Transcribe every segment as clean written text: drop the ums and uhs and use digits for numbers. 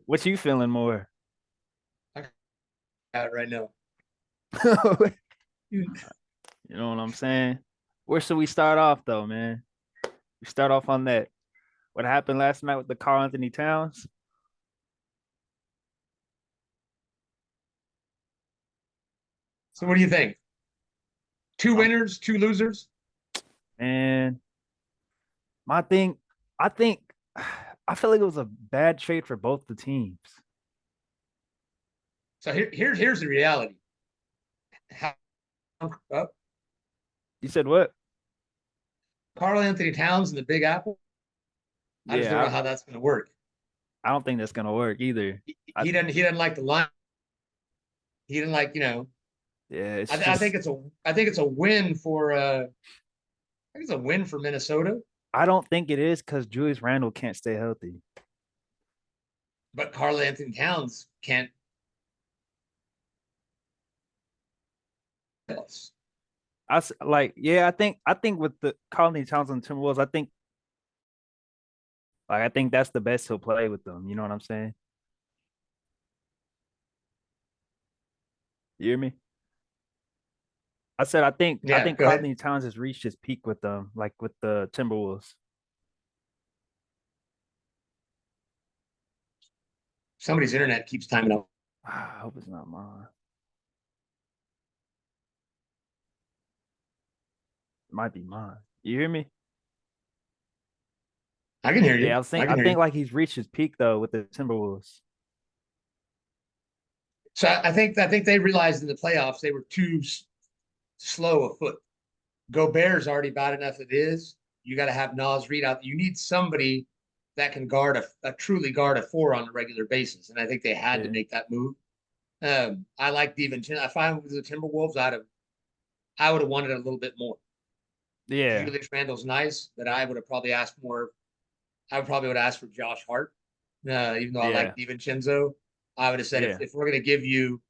What you feeling more? I got it right now. You know what I'm saying? Where should we start off though, man? We start off on that. What happened last night with the Karl Anthony Towns? So what do you think? Two Um, winners, two losers? and my thing, I think I feel like it was a bad trade for both the teams. So here's the reality. How, You said what? Karl Anthony Towns and the Big Apple. I just don't Yeah, know how that's going to work. I don't think that's gonna work either. I He doesn't like the line. He didn't like yeah, it's I think just it's a win for I think it's a win for Minnesota, I don't think it is because Julius Randle can't stay healthy. but Karl Anthony Towns can't. Else. Yeah, I think with the Colony Towns and Timberwolves, I think that's the best he'll play with them. You know what I'm saying? You hear me? I said I Yeah, think go ahead. Colony Towns has reached his peak with them, like with the Timberwolves. Somebody's internet keeps timing out. I hope it's not mine. It might be mine. You hear me? I can hear Yeah, you. I I can hear think you. like he's reached his peak though with the Timberwolves. So I think they realized in the playoffs they were too slow a foot. Gobert's already bad enough as it is. You got to have Nas Reed out. You need somebody that can guard a truly guard a four on a regular basis, and I think they had to Yeah. make that move. I like DiVincenzo. If I was the Timberwolves, I would have wanted a little bit more. Yeah. Julius Randle's nice, but I would have probably asked more. I would probably would ask for Josh Hart, even though I like Yeah. DiVincenzo. I would have said Yeah. if we're going to give you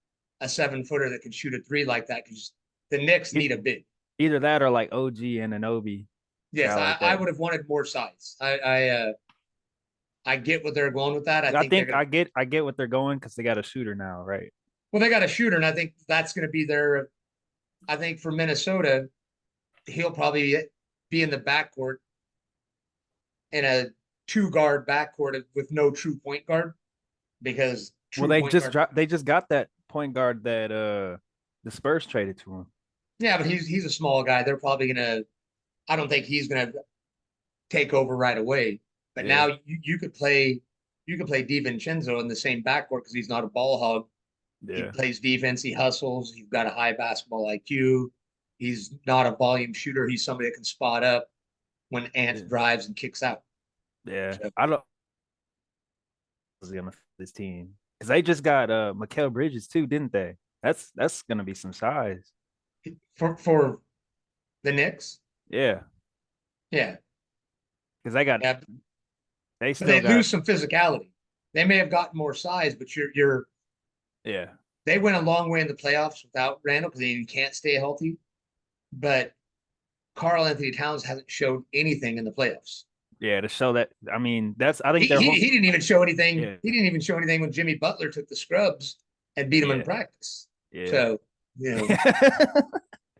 a 7 footer that can shoot a three like that, because the Knicks E- need a big. Either that or like OG and an Obi Yes, guy I, like I that. would have wanted more size. I get what they're going with that. I I think they're think gonna I get what they're going because they got a shooter now, right? well, they got a shooter, and I think that's going to be their. I think for Minnesota, he'll probably be in the backcourt in a two guard backcourt with no true point guard because Well, true point guard. they just got that point guard that the Spurs traded to him. Yeah, but he's a small guy. They're probably gonna. I don't think he's gonna take over right away. But now Yeah. you could play DiVincenzo in the same backcourt because he's not a ball hog. He Yeah. plays defense. He hustles. He's got a high basketball IQ. He's not a volume shooter. He's somebody that can spot up when Ant Yeah. drives and kicks out. Yeah. So I don't gonna this team because they just got Mikal Bridges too, didn't they? That's gonna be some size. for the Knicks, Yeah, yeah, because yeah, they but still they got lose some physicality. They may have gotten more size, but you're yeah they went a long way in the playoffs without Randall because he can't stay healthy. But Karl Anthony Towns hasn't showed anything in the playoffs. yeah to show that. I mean, that's I He, think their he, whole he didn't even show anything. yeah He didn't even show anything when Jimmy Butler took the scrubs and beat him in yeah practice. yeah. So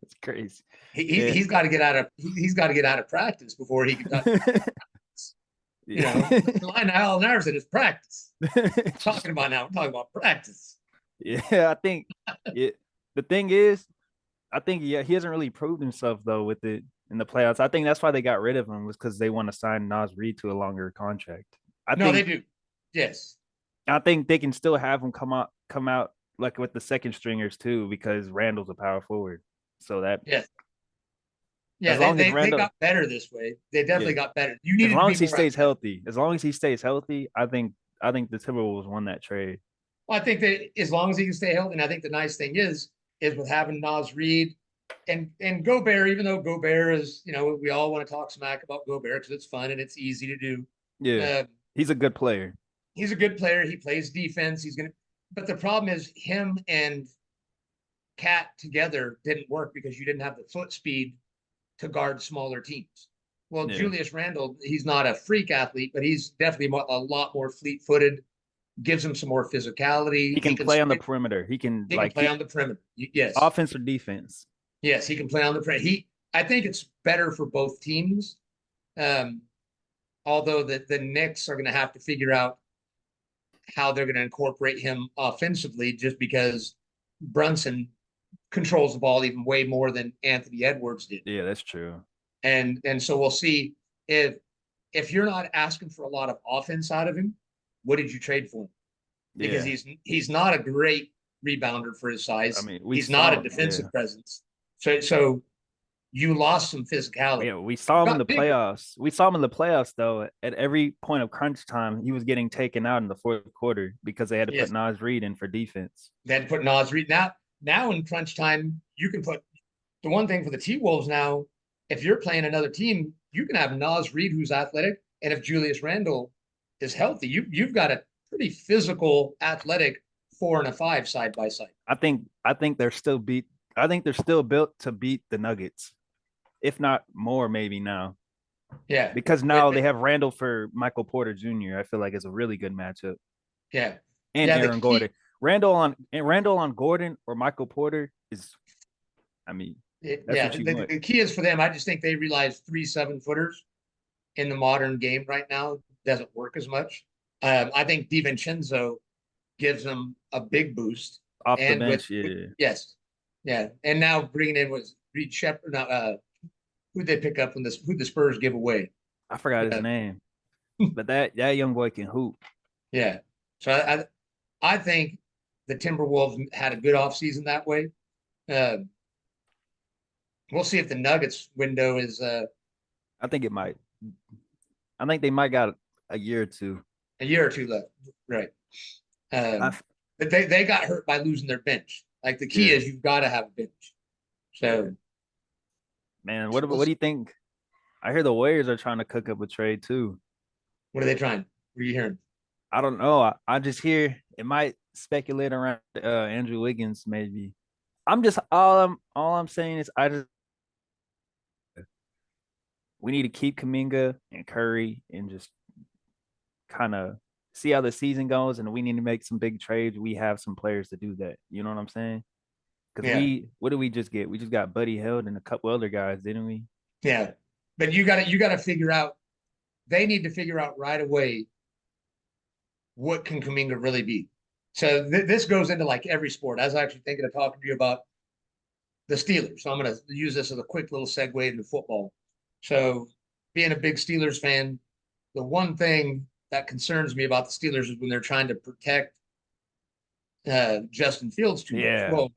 It's crazy. he, Yeah. he's got to get out of he's got to get out of practice before he can touch. Yeah. The line all nerves in his practice. Talking about now, we're talking about practice. Yeah, I think yeah. The thing is, I think yeah, he hasn't really proved himself though with it in the playoffs. I think that's why they got rid of him was because they want to sign Nas Reed to a longer contract. I No, they think do. Yes. I think they can still have him come out like with the second stringers too because Randall's a power forward. So that Yes. Yeah, as they, long as they they Randall got better this way. They yeah, definitely got better. You as needed to long be as he more stays athletic. healthy, I think the Timberwolves won that trade. Well, I think that as long as he can stay healthy, and I think the nice thing is with having Nas Reed and Gobert, even though Gobert is, we all want to talk smack about Gobert because it's fun and it's easy to do. Yeah. Uh, He's a good player. he's a good player. He plays defense. But the problem is him and Cat together didn't work because you didn't have the foot speed to guard smaller teams. Well, Yeah. Julius Randle, he's not a freak athlete, but he's definitely a lot more fleet footed. gives him some more physicality. He can play on the switch. perimeter. He can He can play on the perimeter. Yes. offense or defense. Yes, he can play on the perimeter. I think it's better for both teams. Although the Knicks are going to have to figure out how they're going to incorporate him offensively, just because Brunson controls the ball even way more than Anthony Edwards did. Yeah, that's true. And so we'll see if you're not asking for a lot of offense out of him, what did you trade for him? Because he's not a great rebounder for his size. I mean, he's not a defensive presence. So you lost some physicality. Yeah, we saw him in the playoffs. We saw him in the playoffs, though. At every point of crunch time, he was getting taken out in the fourth quarter because they had to put Naz Reid in for defense. They had to put Naz Reid. Now in crunch time, you can put the one thing for the T-Wolves now, if you're playing another team, you can have Naz Reid, who's athletic, and if Julius Randle is healthy, you've got a pretty physical, athletic 4 and a 5 side by side. I think they're still built to beat the Nuggets, if not more, maybe now. Yeah, because now they have Randle for Michael Porter Jr. I feel like it's a really good matchup. Yeah, and Aaron Gordon. Randle on Gordon or Michael Porter is, I mean, the key is for them. I just think they realize 3 7-footers in the modern game right now doesn't work as much. I think DiVincenzo gives them a big boost off the bench. Yes, yeah, and now bringing in was Reed Shepherd. Who'd they pick up who the Spurs give away? I forgot his name, but that young boy can hoop. Yeah, so I think the Timberwolves had a good offseason that way. We'll see if the Nuggets window is. I think it might. I think they might got a year or two. A year or two left, right? But they got hurt by losing their bench. Like the key is you've got to have a bench. So, man, what do you think? I hear the Warriors are trying to cook up a trade too. What are they trying? What are you hearing? I don't know. I just hear it might speculate around Andrew Wiggins maybe. I'm just all I'm saying is we need to keep Kuminga and Curry and just kind of see how the season goes, and we need to make some big trades. We have some players to do that. You know what I'm saying? Because what did we just get? We just got Buddy Hield and a couple other guys, didn't we? Yeah, but you got to figure out. They need to figure out right away what can Kuminga really be. So this goes into like every sport. I was actually thinking of talking to you about the Steelers. So I'm going to use this as a quick little segue into football. So being a big Steelers fan, the one thing that concerns me about the Steelers is when they're trying to protect Justin Fields too much. Well,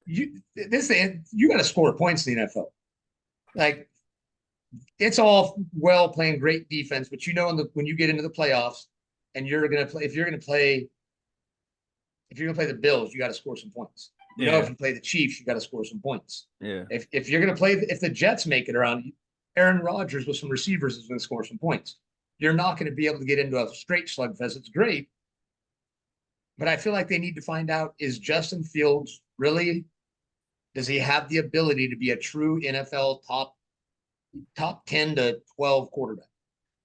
you got to score points in the NFL. Like it's all well playing great defense, but when you get into the playoffs and you're going to play, if you're going to play the Bills, you got to score some points. If you play the Chiefs, you got to score some points. Yeah. If you're going to play, if the Jets make it around, Aaron Rodgers with some receivers is going to score some points. You're not going to be able to get into a straight slugfest. It's great, but I feel like they need to find out: is Justin Fields really? Does he have the ability to be a true NFL top 10 to 12 quarterback?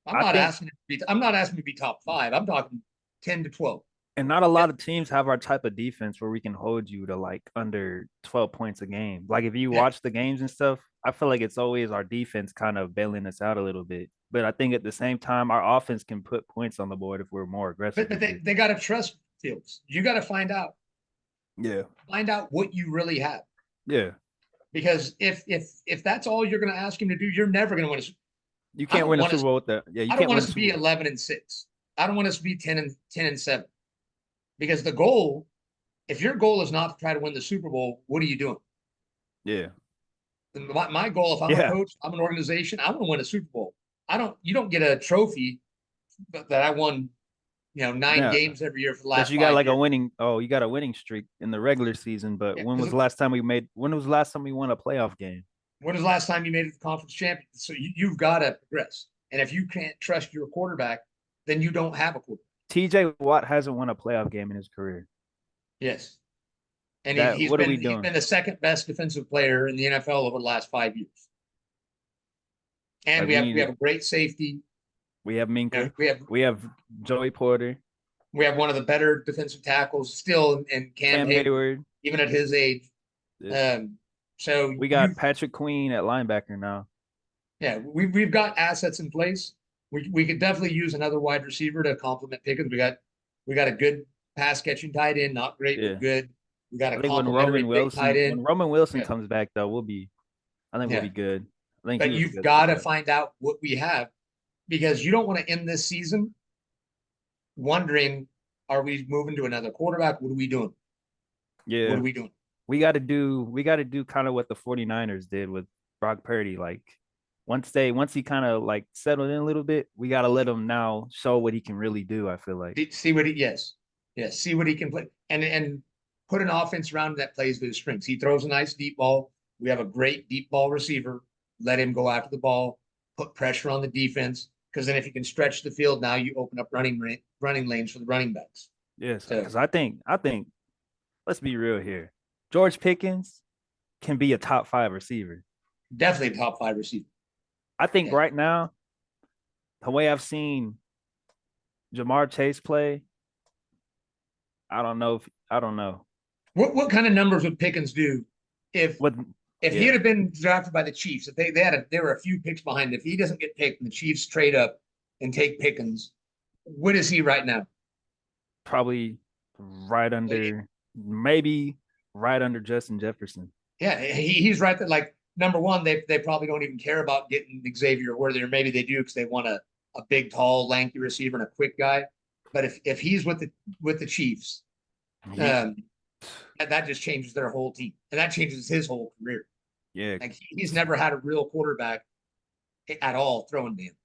I'm not asking to be top 5. I'm talking 10 to 12. And not a lot of teams have our type of defense where we can hold you to like under 12 points a game. Like if you watch the games and stuff, I feel like it's always our defense kind of bailing us out a little bit. But I think at the same time, our offense can put points on the board if we're more aggressive. But they got to trust Fields. You got to find out. Yeah. Find out what you really have. Yeah. Because if that's all you're going to ask him to do, you're never going to win. You can't win a Super Bowl with that. Yeah, I don't want us to be 11-6. I don't want us to be 10-7. Because the goal, if your goal is not to try to win the Super Bowl, what are you doing? Yeah. My goal, if I'm a coach, I'm an organization, I want to win a Super Bowl. You don't get a trophy that I won, 9 games every year for the last. You got like you got a winning streak in the regular season. But when was the last time we won a playoff game? When was the last time you made it to the conference champion? So you've got to progress. And if you can't trust your quarterback, then you don't have a quarterback. TJ Watt hasn't won a playoff game in his career. Yes. And he's been the second best defensive player in the NFL over the last 5 years. And we have a great safety. We have Minka. We have Joey Porter. We have one of the better defensive tackles still in Cam Cam Hayward, Hayward. even at his age. Yeah. So We got Patrick Queen at linebacker now. yeah, we've got assets in place. We could definitely use another wide receiver to complement Pickens. We got a good pass catching tight end, not great Yeah. but good. We got a I think complimentary big tight end. When Roman Wilson Yeah, comes back though, I think we'll yeah. be good. I think he But was a you've good got to pickup. find out what we have because you don't want to end this season wondering, are we moving to another quarterback? What are we doing? What Yeah. are we doing? We got to do kind of what the 49ers did with Brock Purdy. Like once he kind of like settled in a little bit, we got to let him now show what he can really do, I feel like. See what he yes, see what he can play and put an offense around him that plays to his strengths. He throws a nice deep ball. We have a great deep ball receiver. Let him go after the ball, put pressure on the defense. Because then if you can stretch the field, now you open up running lanes for the running backs. Yes, So because I think let's be real here. George Pickens can be a top 5 receiver. definitely top 5 receiver. I think Yeah. right now, the way I've seen Jamar Chase play, I don't know. What kind of numbers would Pickens do if What if he yeah. had been drafted by the Chiefs? If they were a few picks behind. If he doesn't get picked and the Chiefs trade up and take Pickens, what is he right now? Probably right under maybe right under Justin Jefferson. Yeah, he's right that like number one, they probably don't even care about getting Xavier Worthy, or maybe they do because they want a big, tall, lanky receiver and a quick guy. But if he's with the Chiefs, He, that just changes their whole team, and that changes his whole career. yeah, Like he's never had a real quarterback at all throwing to him.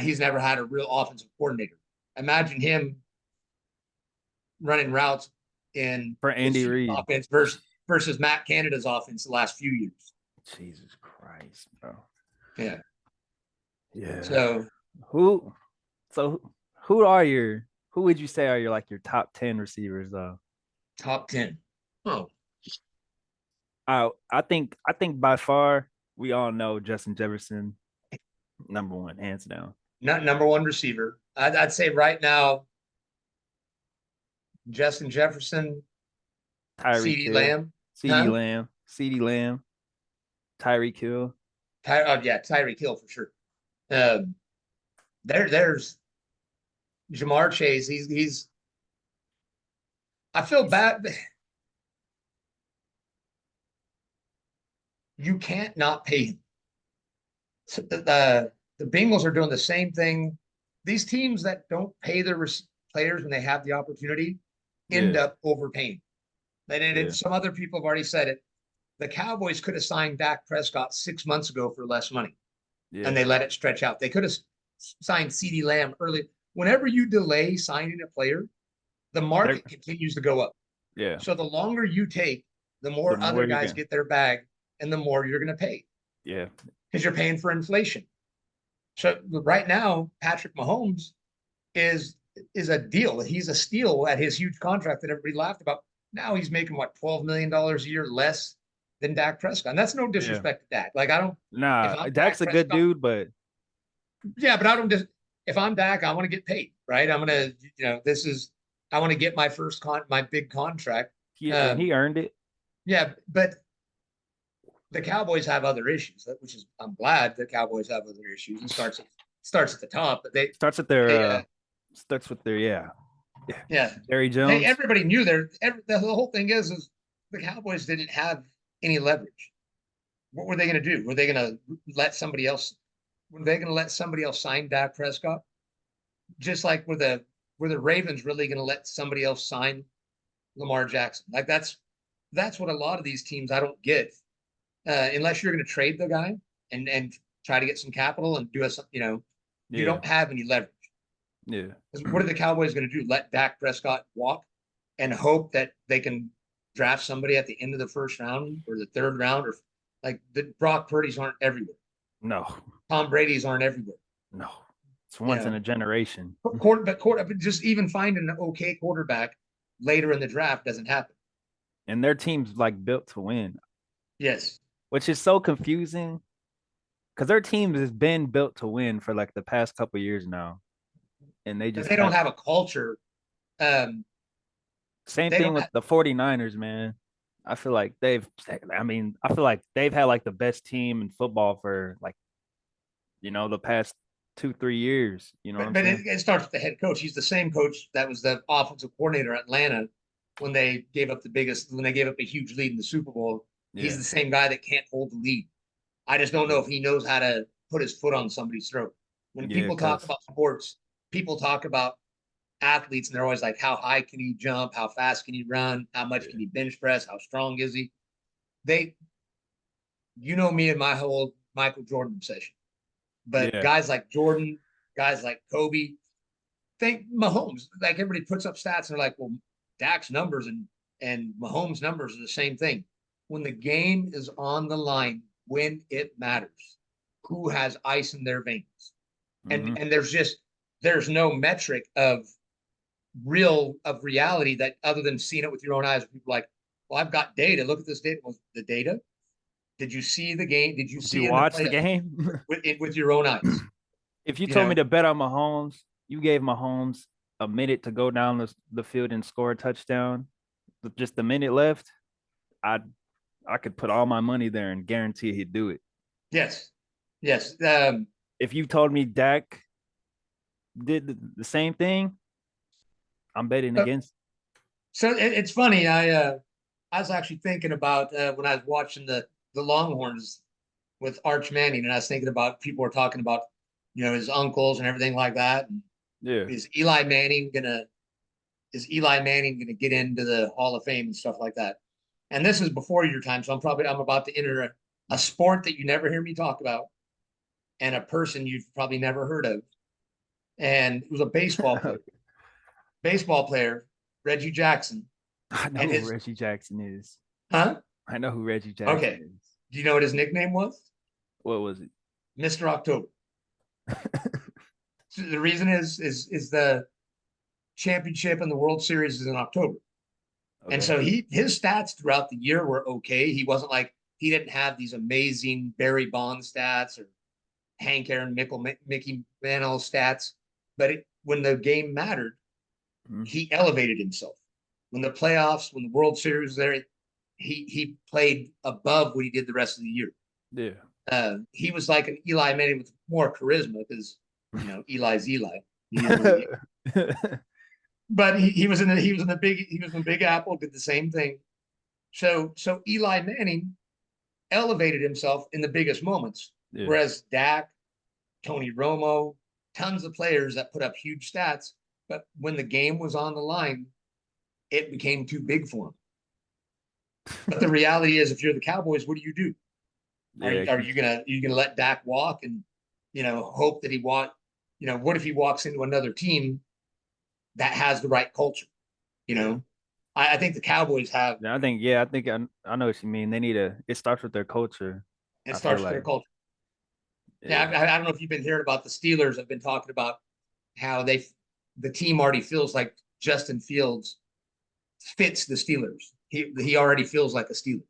He's never had a real offensive coordinator. Imagine him running routes in for Andy Reid. offense versus Matt Canada's offense the last few years. Jesus Christ, bro. Yeah. Yeah. So who who would you say are your top 10 receivers though? top 10. Oh, I think by far we all know Justin Jefferson, number 1, hands down. not number one receiver. I'd say right now, Justin Jefferson, Tyreek CeeDee Hill, Lamb. CeeDee Huh? Lamb, CeeDee Lamb, Tyreek Hill. Yeah, Tyreek Hill for sure. Um, there's Jamar Chase. He's. I feel bad. You can't not pay him. So the Bengals are doing the same thing. These teams that don't pay their players when they have the opportunity end Yeah, up overpaying. yeah, Some other people have already said it. The Cowboys could have signed Dak Prescott 6 months ago for less money, and yeah, they let it stretch out. They could have signed CeeDee Lamb early. Whenever you delay signing a player, the They're- market continues to go up. yeah. So the longer you take, the The more more other you guys can, get their bag, and the more you're going to pay yeah, because you're paying for inflation. So right now, Patrick Mahomes is a deal. He's a steal at his huge contract that everybody laughed about. Now he's making what $12 million a year less than Dak Prescott. And that's no yeah. disrespect to Dak. Like I don't. If Nah, I'm Dak's Dak a good Prescott, dude, but yeah, but I don't just. If I'm Dak, I want to get paid, right? I'm gonna, this is. I want to get my my big contract. he earned it. Yeah, but the Cowboys have other issues, which is I'm glad the Cowboys have other issues. It starts at the top, but Starts with their yeah. Jerry Hey, Jones. everybody knew the whole thing is the Cowboys didn't have any leverage. What were they going to do? Were they going to let somebody else? Were they going to let somebody else sign Dak Prescott? Just like were the Ravens really going to let somebody else sign Lamar Jackson? Like that's what a lot of these teams I don't get. Unless you're going to trade the guy and try to get some capital and do a you Yeah, don't have any leverage. yeah, What are the Cowboys going to do? Let Dak Prescott walk and hope that they can draft somebody at the end of the first round or the third round, or like the Brock Purdy's aren't everywhere. no, Tom Brady's aren't everywhere. no. It's once in a generation. But just even finding an okay quarterback later in the draft doesn't happen. And their team's like built to win, Yes. which is so confusing because their team has been built to win for like the past couple years now, and they But just they don't have have a culture Um, Same they thing don't. with the 49ers, man. I feel like I feel like they've had like the best team in football for like, the past 2, 3 years. You know what I'm But saying? it starts with the head coach. He's the same coach that was the offensive coordinator at Atlanta when they gave up a huge lead in the Super Bowl. He's Yeah. the same guy that can't hold the lead. I just don't know Yeah. if he knows how to put his foot on somebody's throat. When Yeah, people talk because about sports, people talk about athletes and they're always like, how high can he jump? How fast can he run? How much can yeah. he bench press? How strong is he? They, you know me and my whole Michael Jordan obsession. But Yeah. guys like Jordan, guys like Kobe, think Mahomes. Like everybody puts up stats and they're like, well, Dak's numbers and Mahomes' numbers are the same thing. When the game is on the line, when it matters, who has ice in their veins, and Hmm. and there's no metric of reality that other than seeing it with your own eyes. People are like, well, I've got data. Look at this data. Well, the data. Did you see the game? Did you Did you see in the watch the playoffs game? with your own eyes? If you You told me know, to bet on Mahomes, you gave Mahomes a minute to go down the field and score a touchdown, with just a minute left, I I could put all my money there and guarantee he'd do it. yes, yes. If you told me Dak did the same thing, I'm betting Uh, against. so it's funny. I was actually thinking about when I was watching the Longhorns with Arch Manning, and I was thinking about people were talking about his uncles and everything like that. And Yeah. is Eli Manning gonna is Eli Manning gonna get into the Hall of Fame and stuff like that? And this is before your time, so I'm about to enter a sport that you never hear me talk about, and a person you've probably never heard of. And it was a baseball player, Reggie Jackson, I know and who his Reggie Jackson is. huh? I know who Reggie Jackson Okay, is. do you know what his nickname was? What was it? Mr. October. So the reason is the championship and the World Series is in October. And Okay. so his stats throughout the year were okay. He wasn't like he didn't have these amazing Barry Bonds stats or Hank Aaron Mickey Mantle stats, but when the game mattered, Mhm. he elevated himself. When the playoffs, when the World Series was there, he played above what he did the rest of the year. Yeah. He was like an Eli Manning with more charisma because Eli's Eli. He is what he is. But he was in the Big Apple, did the same thing. So Eli Manning elevated himself in the biggest moments, Yeah. whereas Dak, Tony Romo, tons of players that put up huge stats, but when the game was on the line, it became too big for them. But the reality is, if you're the Cowboys, what do you do? Are Yeah. you are you gonna let Dak walk and hope that he walk? What if he walks into another team that has the right culture? You Yeah. know, I think the Cowboys have. I think I know what you mean. They need it starts with their culture. It I feel starts with their like, culture. Yeah, yeah. I don't know if you've been hearing about the Steelers. I've been talking about how the team already feels like Justin Fields fits the Steelers. He already feels like a Steeler.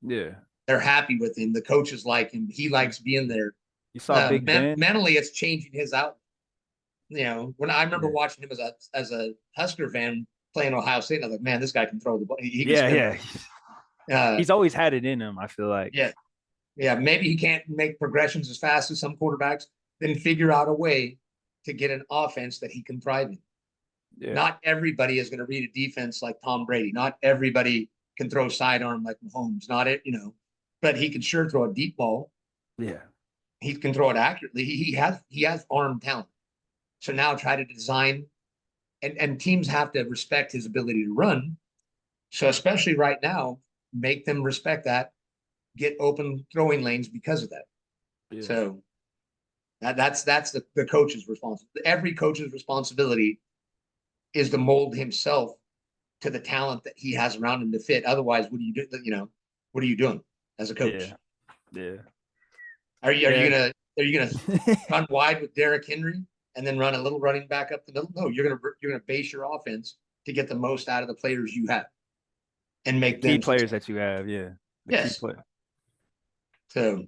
Yeah. They're happy with him. The coaches like him. He You, likes being there. you saw Big Ben? Mentally, it's changing his out. When I remember Yeah. watching him as a Husker fan playing Ohio State, I was like, man, this guy can throw the ball. He can Yeah, spin. yeah. Uh, He's always had it in him, I feel like. yeah, yeah. Maybe he can't make progressions as fast as some quarterbacks. Then figure out a way to get an offense that he can thrive in. Yeah. Not everybody is going to read a defense like Tom Brady. Not everybody can throw sidearm like Mahomes. Not it, but he can sure throw a deep ball. Yeah. He can throw it accurately. He has arm talent. So now try to design and teams have to respect his ability to run. So especially right now, make them respect that, get open throwing lanes because of that. Yeah. So that's the coach's responsibility. Every coach's responsibility is to mold himself to the talent that he has around him to fit. Otherwise, what do you do? What are you doing as a coach? Yeah. Yeah. Are you are you Yeah. gonna are you gonna run wide with Derrick Henry and then run a little running back up the middle? No, you're gonna base your offense to get the most out of the players you have and The make key them players successful. that you have, yeah. The key Yes. player. So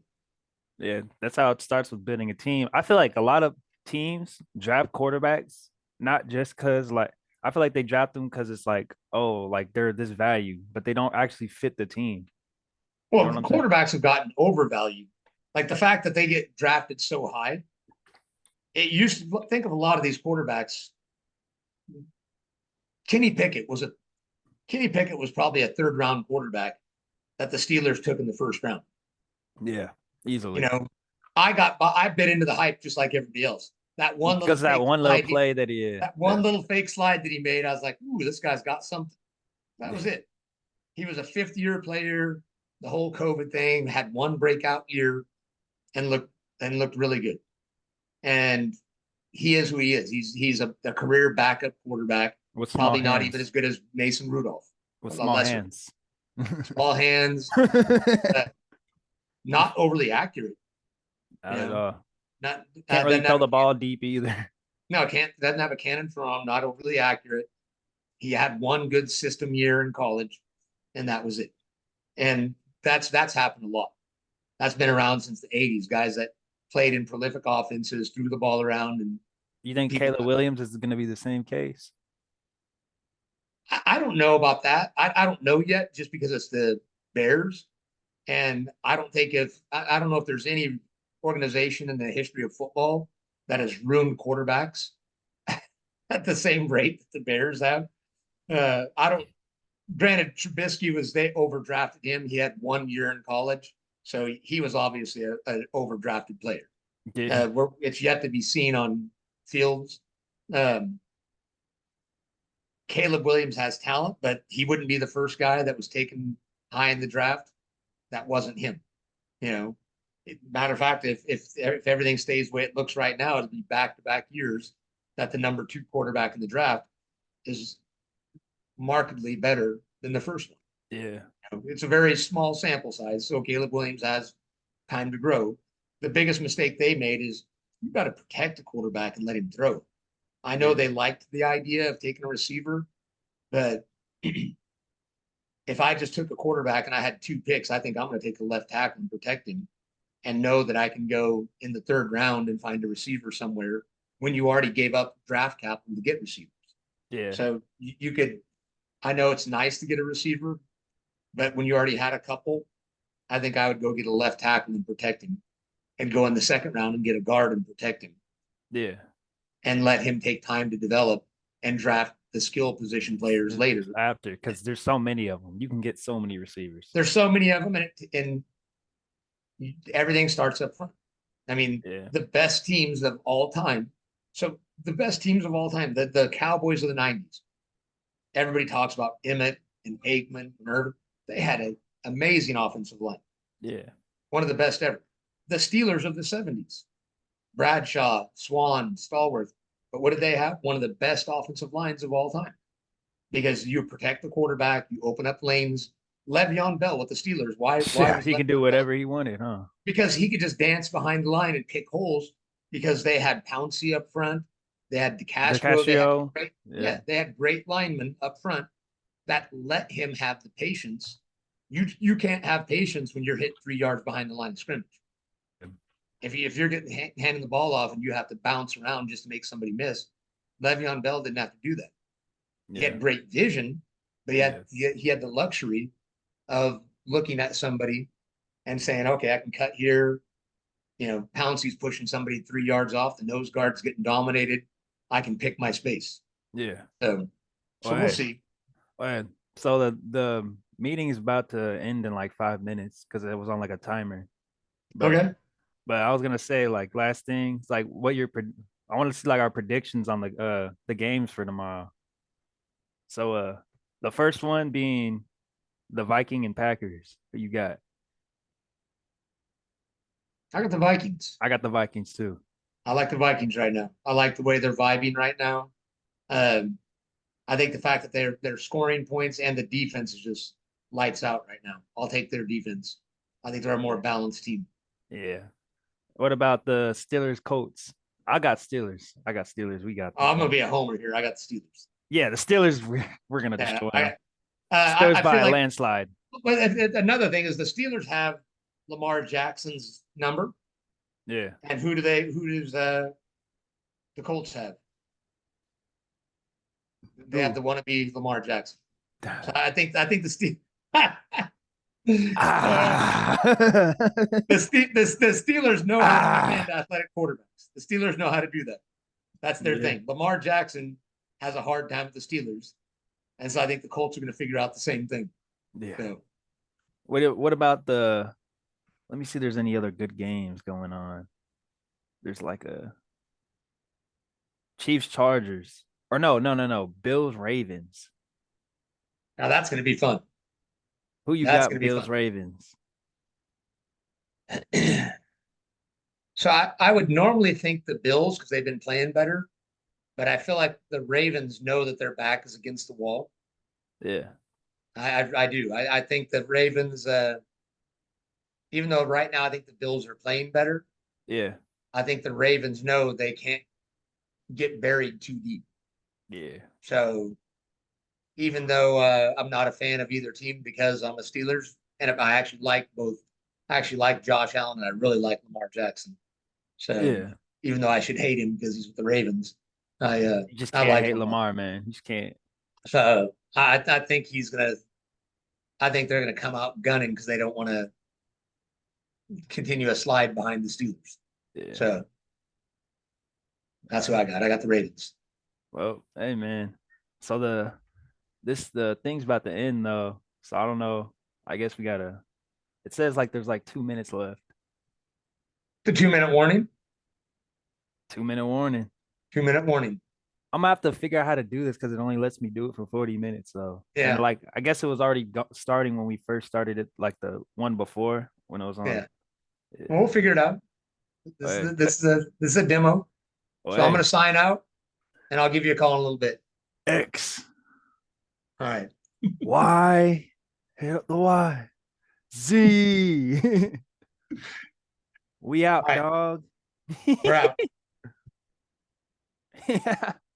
Yeah, that's how it starts with building a team. I feel like a lot of teams draft quarterbacks not just because like I feel like they draft them because it's like, oh, like they're this value, but they don't actually fit the team. You know Well, what I'm saying? quarterbacks have gotten overvalued. Like the fact that they get drafted so high, it used to think of a lot of these quarterbacks. Kenny Pickett was a Kenny Pickett was probably a third round quarterback that the Steelers took in the first round. Yeah, You easily. know, I bit into the hype just like everybody else. That one little Because that fake one little slide, play that he, that yeah, one little fake slide that he made, I was like, ooh, this guy's got something. That was yeah, it. He was a fifth-year player. The whole COVID thing had one breakout year and looked really good. And he is who he is. He's a career backup quarterback, with small probably not even hands, as good as Mason Rudolph, with a small lesser. hands. Small hands, uh, Not not overly accurate. You at know, all. not Can't really doesn't throw have a the ball deep either. no can't doesn't have a cannon for arm. Not overly accurate. He had one good system year in college, and that was it. And that's happened a lot. That's been around since the '80s. Guys that played in prolific offenses, threw the ball around, and You think people. Caleb Williams is going to be the same case? I don't know about that. I don't know yet, just because it's the Bears, and I don't think if I don't know if there's any organization in the history of football that has ruined quarterbacks at the same rate that the Bears have. I don't. Granted, Trubisky was they overdrafted him. He had 1 year in college, so he was obviously an overdrafted player. Yeah, It's yet to be seen on fields. Um, Caleb Williams has talent, but he wouldn't be the first guy that was taken high in the draft. That wasn't him. You know, matter of fact, if everything stays the way it looks right now, it'll be back to back years that the number 2 quarterback in the draft is markedly better than the first one. yeah, It's a very small sample size, so Caleb Williams has time to grow. The biggest mistake they made is you got to protect the quarterback and let him throw. I know yeah, they liked the idea of taking a receiver, but if I just took a quarterback and I had 2 picks, I think I'm going to take a left tackle and protect him and know that I can go in the third round and find a receiver somewhere when you already gave up draft capital to get receivers. yeah, So you could, I know it's nice to get a receiver, but when you already had a couple, I think I would go get a left tackle and protect him and go in the second round and get a guard and protect him yeah. and let him take time to develop and draft the skill position players later. After, because there's so many of them, you can get so many receivers. There's so many of them, and everything starts up front. I mean, Yeah, the best teams of all time. So the best teams of all time, the Cowboys of the '90s. Everybody talks about Emmett and Aikman and Irvin. They had an amazing offensive line, yeah, one of the best ever. The Steelers of the '70s, Bradshaw, Swan, Stallworth. But what did they have? One of the best offensive lines of all time, because you protect the quarterback, you open up lanes. Le'Veon Bell with the Steelers. Why yeah. was He can do Le'Veon Bell? whatever he wanted, huh? Because he could just dance behind the line and pick holes, because they had Pouncey up front. They had The DeCastro. They had Casio, great, yeah, yeah, they had great linemen up front that let him have the patience. You can't have patience when you're hit 3 yards behind the line of scrimmage. If you're getting handing the ball off and you have to bounce around just to make somebody miss, Le'Veon Bell didn't have to do that. He yeah, had great vision, but yeah, he had the luxury of looking at somebody and saying, okay, I can cut here. Pouncey's pushing somebody 3 yards off. The nose guard's getting dominated. I can pick my space. yeah. So Well, we'll hey, see. well, so the meeting is about to end in like 5 minutes because it was on like a timer. But Okay. but I was gonna say like last thing, it's like what your I want to see like our predictions on the games for tomorrow. So the first one being the Viking and Packers. Who you got? I got the Vikings. I got the Vikings too. I like the Vikings right now. I like the way they're vibing right now. Um, I think the fact that they're scoring points and the defense is just lights out right now. I'll take their defense. I think they're a more balanced team. Yeah. What about the Steelers Colts? I got Steelers. I got Steelers. We got Oh, this I'm gonna one. be a homer here. I got the Steelers. Yeah, the Steelers. We're gonna Yeah, destroy them. I Steelers by feel a like. landslide. But another thing is the Steelers have Lamar Jackson's number, Yeah. and who does the Colts have? They have Who? the wannabe Lamar Jackson. So I think the Steel. Ah. The Steelers know how to Ah. defend athletic quarterbacks. The Steelers know how to do that. That's their Yeah. thing. Lamar Jackson has a hard time with the Steelers, and so I think the Colts are going to figure out the same thing. Yeah. So What about the? Let me see. If there's any other good games going on. There's like a Chiefs Chargers, or no. Bills Ravens. now that's going to be fun. Who you That's going got? to be Bills fun. Ravens. So I would normally think the Bills because they've been playing better, but I feel like the Ravens know that their back is against the wall. Yeah. I do. I think the Ravens, even though right now I think the Bills are playing better, Yeah. I think the Ravens know they can't get buried too deep. Yeah. So even though I'm not a fan of either team because I'm a Steelers, and if I actually like both, I actually like Josh Allen and I really like Lamar Jackson. So Yeah. even though I should hate him because he's with the Ravens, I uh, You just I can't like hate Lamar. Lamar, man. You just can't. So I think he's gonna. I think they're gonna come out gunning because they don't want to continue a slide behind the Steelers. Yeah. So that's who I got. I got the Ravens. Well, hey man. So the thing's about to end though. So I don't know. I guess we gotta. It says like there's like 2 minutes left. The 2 minute warning. 2 minute warning. 2 minute warning. I'm gonna have to figure out how to do this because it only lets me do it for 40 minutes. So and Yeah, like I guess it was already starting when we first started it, like the one before when it was on. yeah. Yeah. Well, we'll figure it out. Hey, This is a demo. well, So I'm hey, gonna sign out and I'll give you a call in a little bit. X All right. Y hit the Y Z. We All out, right. dog. We're out. Yeah.